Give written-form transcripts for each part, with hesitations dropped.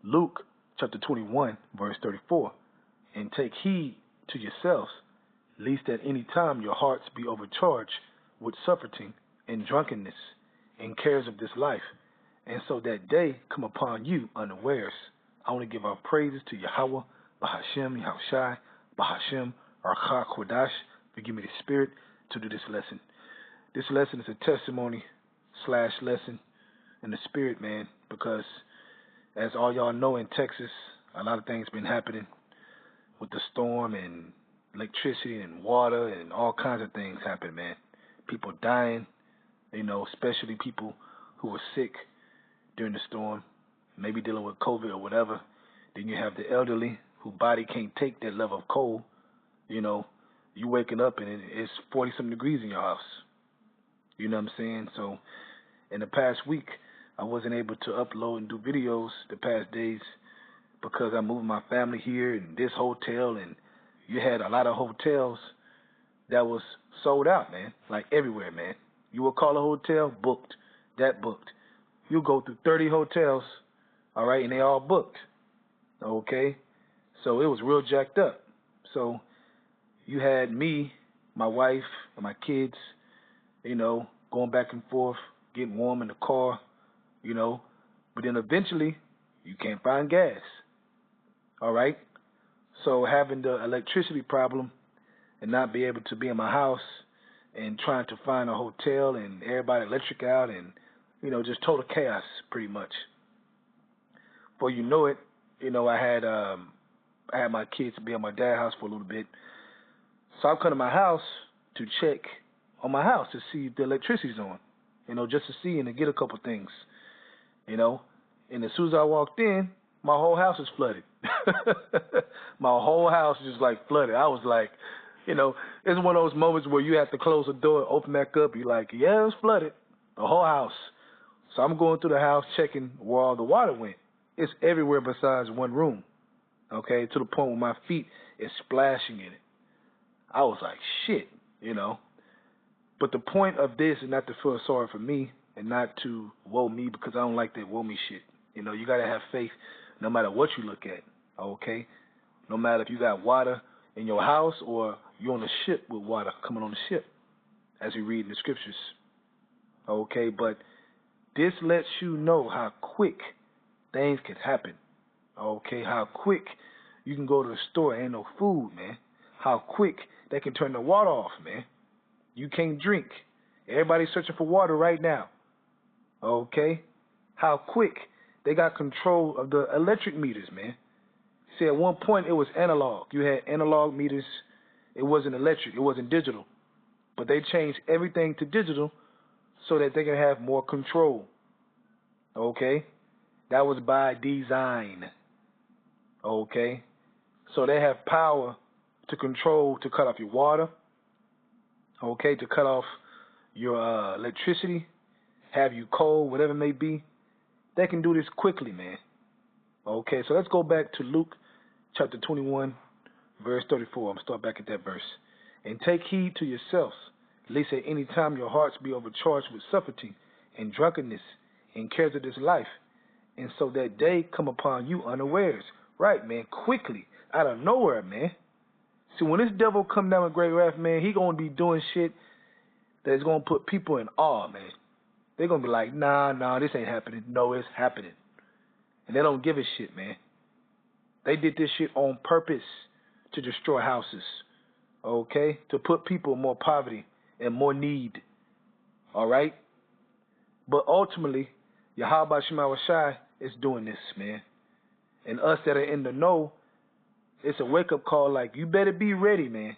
Luke chapter 21, verse 34. And take heed to yourselves, lest at any time your hearts be overcharged with surfeiting and drunkenness and cares of this life, and so that day come upon you unawares. I want to give our praises to Yahweh, Bahashem, Yahushai, Bahashem, Archa Kodash. Give me the spirit to do this lesson. This lesson is a testimony / lesson in the spirit, man, because as all y'all know, in Texas, a lot of things been happening with the storm and electricity and water and all kinds of things happen, man. People dying, especially people who were sick during the storm, maybe dealing with COVID or whatever. Then you have the elderly whose body can't take that level of cold. You waking up and it's 40-something degrees in your house. You know what I'm saying? So in the past week, I wasn't able to upload and do videos the past days because I moved my family here in this hotel, and you had a lot of hotels that was sold out, man, like everywhere, man. You will call a hotel, booked, that booked. You'll go through 30 hotels, all right, and they all booked, okay? So it was real jacked up. So you had me, my wife, and my kids, going back and forth, getting warm in the car, but then eventually you can't find gas, all right? So having the electricity problem and not be able to be in my house and trying to find a hotel and everybody electric out and, just total chaos pretty much. Before you know it, I had my kids be at my dad's house for a little bit. So I come to my house to check on my house to see if the electricity's on, just to see and to get a couple things, And as soon as I walked in, my whole house is flooded. My whole house is just like flooded. I was like, it's one of those moments where you have to close the door, open back up. You're like, yeah, it's flooded, the whole house. So I'm going through the house checking where all the water went. It's everywhere besides one room, okay, to the point where my feet is splashing in it. I was like, shit, But the point of this is not to feel sorry for me and not to woe me, because I don't like that woe me shit. You got to have faith no matter what you look at, okay? No matter if you got water in your house or you're on a ship with water coming on the ship, as we read in the scriptures, okay? But this lets you know how quick things can happen, okay? How quick you can go to the store, ain't no food, man. How quick they can turn the water off, man. You can't drink. Everybody's searching for water right now, okay? How quick they got control of the electric meters, man. See, at one point it was analog. You had analog meters. It wasn't electric. It wasn't digital. But they changed everything to digital so that they can have more control, okay? That was by design, okay? So they have power to control, to cut off your water, okay, to cut off your electricity, have you cold, whatever it may be. They can do this quickly, man. Okay, so let's go back to Luke chapter 21, verse 34. I'm going to start back at that verse. And take heed to yourselves, lest at any time your hearts be overcharged with surfeiting and drunkenness and cares of this life, and so that day come upon you unawares. Right, man, quickly, out of nowhere, man. See, when this devil come down with great wrath, man, he going to be doing shit that's going to put people in awe, man. They're going to be like, nah, this ain't happening. No, it's happening. And they don't give a shit, man. They did this shit on purpose to destroy houses, okay? To put people in more poverty and more need, all right? But ultimately, Yahweh Shema Shai is doing this, man. And us that are in the know, it's a wake-up call like, you better be ready, man,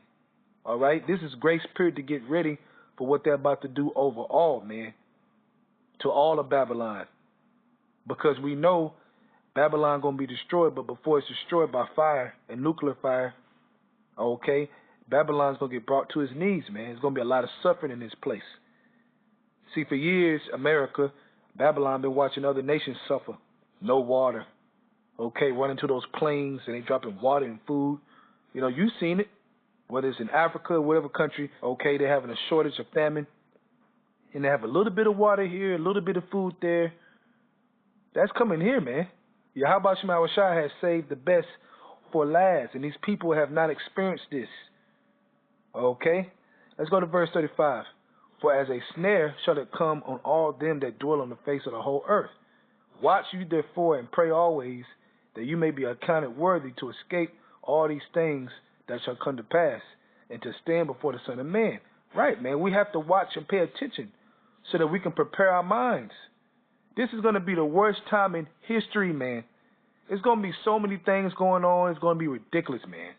all right? This is grace period to get ready for what they're about to do overall, man, to all of Babylon. Because we know Babylon going to be destroyed, but before it's destroyed by fire and nuclear fire, okay, Babylon's going to get brought to his knees, man. There's going to be a lot of suffering in this place. See, for years, America, Babylon been watching other nations suffer. No water, okay, running to those plains and they dropping water and food. You've seen it, whether it's in Africa or whatever country, okay, they're having a shortage of famine. And they have a little bit of water here, a little bit of food there. That's coming here, man. Yahweh Shema Shai has saved the best for last, and these people have not experienced this. Okay? Let's go to verse 35. For as a snare shall it come on all them that dwell on the face of the whole earth. Watch you therefore and pray always, that you may be accounted worthy to escape all these things that shall come to pass, and to stand before the Son of Man. Right, man. We have to watch and pay attention so that we can prepare our minds. This is going to be the worst time in history, man. It's going to be so many things going on. It's going to be ridiculous, man.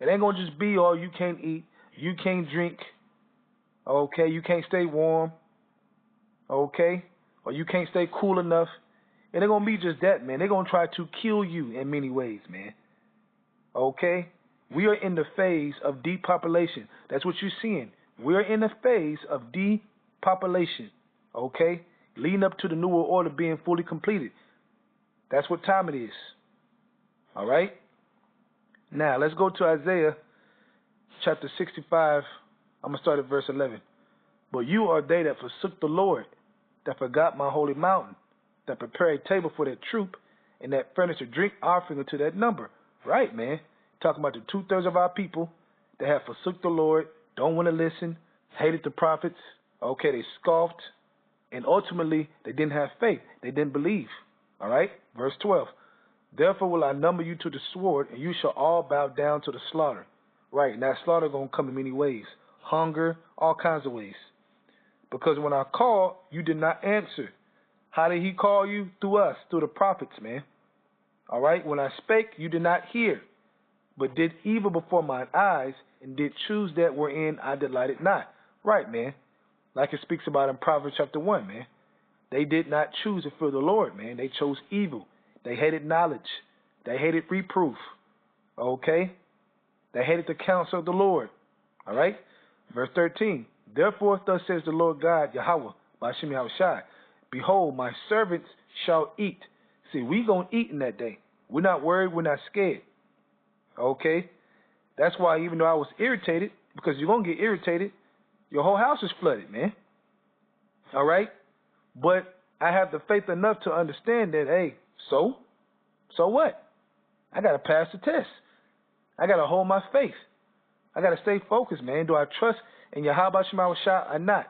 It ain't going to just be, oh, you can't eat, you can't drink, okay, you can't stay warm, okay, or you can't stay cool enough. It ain't going to be just that, man. They're going to try to kill you in many ways, man. Okay? We are in the phase of depopulation. That's what you're seeing. We're in the phase of depopulation, okay, leading up to the New World Order being fully completed. That's what time it is. All right? Now, let's go to Isaiah chapter 65. I'm going to start at verse 11. But you are they that forsook the Lord, that forgot my holy mountain, that prepare a table for that troop, and that furnish a drink offering unto that number. Right, man. Talking about the 2/3 of our people that have forsook the Lord, don't want to listen, hated the prophets. Okay, they scoffed, and ultimately they didn't have faith. They didn't believe. All right, verse 12. Therefore will I number you to the sword, and you shall all bow down to the slaughter. Right, and that slaughter going to come in many ways. Hunger, all kinds of ways. Because when I called, you did not answer. How did he call you? Through us, through the prophets, man. All right, when I spake, you did not hear, but did evil before mine eyes, and did choose that wherein I delighted not. Right, man. Like it speaks about in Proverbs chapter 1, man. They did not choose to fear the Lord, man. They chose evil. They hated knowledge. They hated reproof. Okay? They hated the counsel of the Lord. All right? Verse 13. Therefore, thus says the Lord God, Yahweh, by Shem Yahushai, behold, my servants shall eat. See, we going to eat in that day. We're not worried. We're not scared. Okay? That's why even though I was irritated, because you're going to get irritated, your whole house is flooded, man. All right? But I have the faith enough to understand that, hey, so what? I got to pass the test. I got to hold my faith. I got to stay focused, man. Do I trust in Yahweh Shema Shah or not?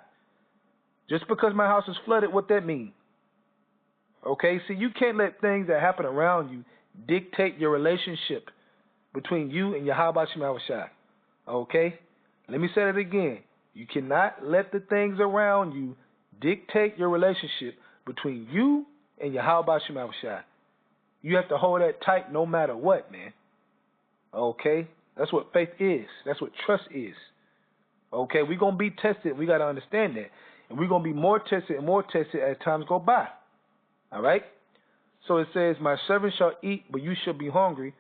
Just because my house is flooded, what that mean? Okay? See, you can't let things that happen around you dictate your relationship between you and Yahweh Shema Shah. Okay? Let me say it again. You cannot let the things around you dictate your relationship between you and Yahweh Shema Shah. You have to hold that tight no matter what, man. Okay? That's what faith is. That's what trust is. Okay? We're going to be tested. We got to understand that. And we're going to be more tested and more tested as times go by. All right? So it says, my servant shall eat, but you shall be hungry.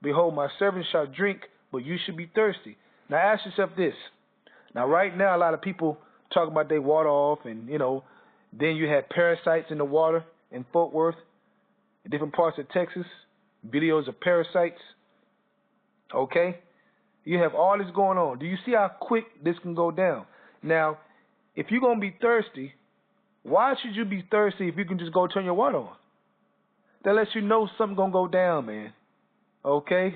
Behold, my servant shall drink, but you should be thirsty. Now ask yourself this. Now right now, a lot of people talk about their water off, and, you know, then you have parasites in the water in Fort Worth, in different parts of Texas, videos of parasites. Okay? You have all this going on. Do you see how quick this can go down? Now, if you're going to be thirsty, why should you be thirsty if you can just go turn your water on? That lets you know something's going to go down, man. Okay?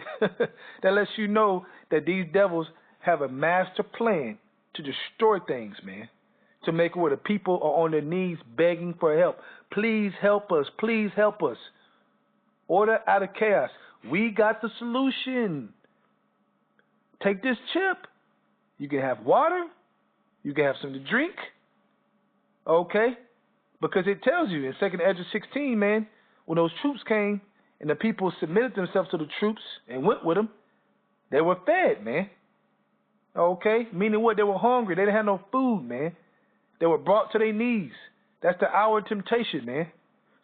That lets you know that these devils have a master plan to destroy things, man. To make it where the people are on their knees begging for help. Please help us. Please help us. Order out of chaos. We got the solution. Take this chip. You can have water. You can have something to drink. Okay? Because it tells you in 2nd Ezra 16, man, when those troops came and the people submitted themselves to the troops and went with them, they were fed, man. Okay? Meaning what? They were hungry. They didn't have no food, man. They were brought to their knees. That's the hour of temptation, man.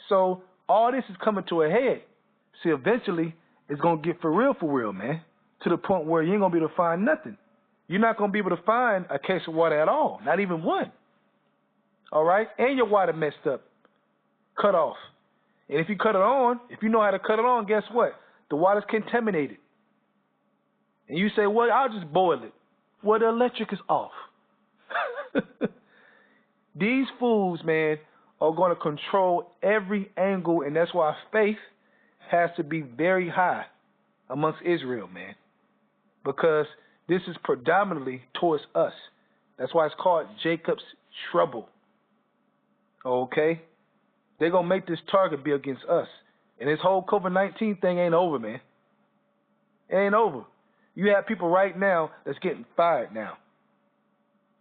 So all this is coming to a head. See, eventually, it's going to get for real, man, to the point where you ain't going to be able to find nothing. You're not going to be able to find a case of water at all, not even one. All right? And your water messed up, cut off. And if you cut it on, if you know how to cut it on, guess what? The water's contaminated. And you say, well, I'll just boil it. Well, the electric is off. These fools, man, are going to control every angle, and that's why faith has to be very high amongst Israel, man, because this is predominantly towards us. That's why it's called Jacob's trouble. Okay? They're going to make this target be against us. And this whole COVID-19 thing ain't over, man. It ain't over. You have people right now that's getting fired now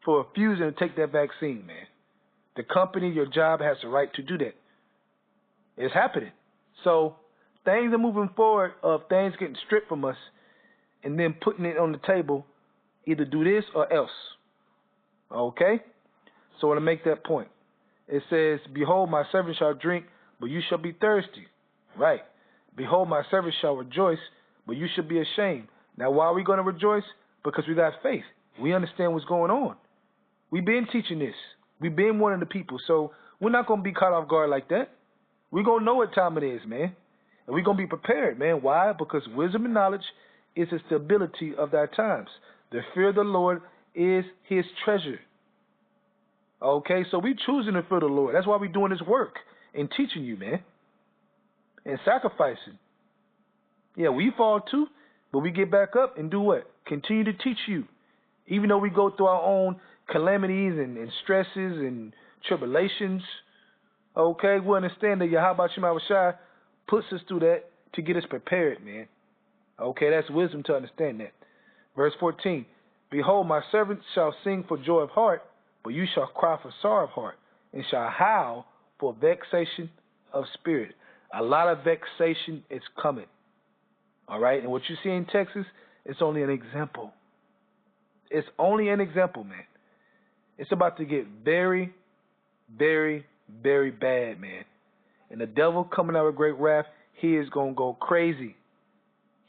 for refusing to take that vaccine, man. The company, your job, has the right to do that. It's happening. So things are moving forward of things getting stripped from us and then putting it on the table, either do this or else. Okay? So I want to make that point. It says, behold, my servant shall drink, but you shall be thirsty. Right. Behold, my servant shall rejoice, but you shall be ashamed. Now, why are we going to rejoice? Because we got faith. We understand what's going on. We've been teaching this. We've been warning the people. So we're not going to be caught off guard like that. We're going to know what time it is, man. And we're going to be prepared, man. Why? Because wisdom and knowledge is the stability of our times. The fear of the Lord is his treasure. Okay, so we choosing to fear the Lord. That's why we're doing this work and teaching you, man, and sacrificing. Yeah, we fall too, but we get back up and do what? Continue to teach you. Even though we go through our own calamities and stresses and tribulations, okay, we understand that Yahweh Shema Shai puts us through that to get us prepared, man. Okay, that's wisdom to understand that. Verse 14, behold, my servant shall sing for joy of heart, but you shall cry for sorrow of heart, and shall howl for vexation of spirit. A lot of vexation is coming. All right? And what you see in Texas, it's only an example. It's only an example, man. It's about to get very, very, very bad, man. And the devil coming out with great wrath, he is going to go crazy.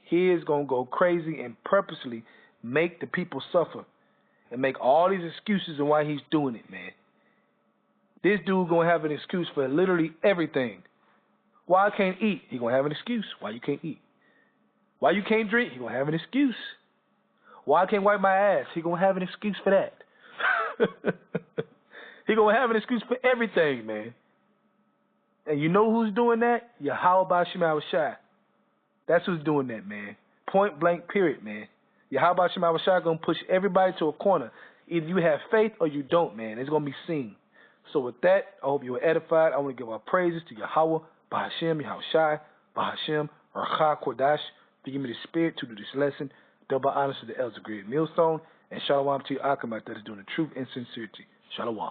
He is going to go crazy and purposely make the people suffer and make all these excuses on why he's doing it, man. This dude going to have an excuse for literally everything. Why I can't eat? He going to have an excuse. Why you can't eat? Why you can't drink? He going to have an excuse. Why I can't wipe my ass? He going to have an excuse for that. He going to have an excuse for everything, man. And you know who's doing that? Yahweh Shema Shai. That's who's doing that, man. Point blank, period, man. Yahweh Shema Shai going to push everybody to a corner. Either you have faith or you don't, man. It's going to be seen. So with that, I hope you were edified. I want to give our praises to Yahweh, Bahashem, Yahushai, Bahashem, Racha Kodash, to give me the spirit to do this lesson. Double honors to the Elder Greg Millstone, and Shalom to your Akamat that is doing the truth and sincerity. Shalom.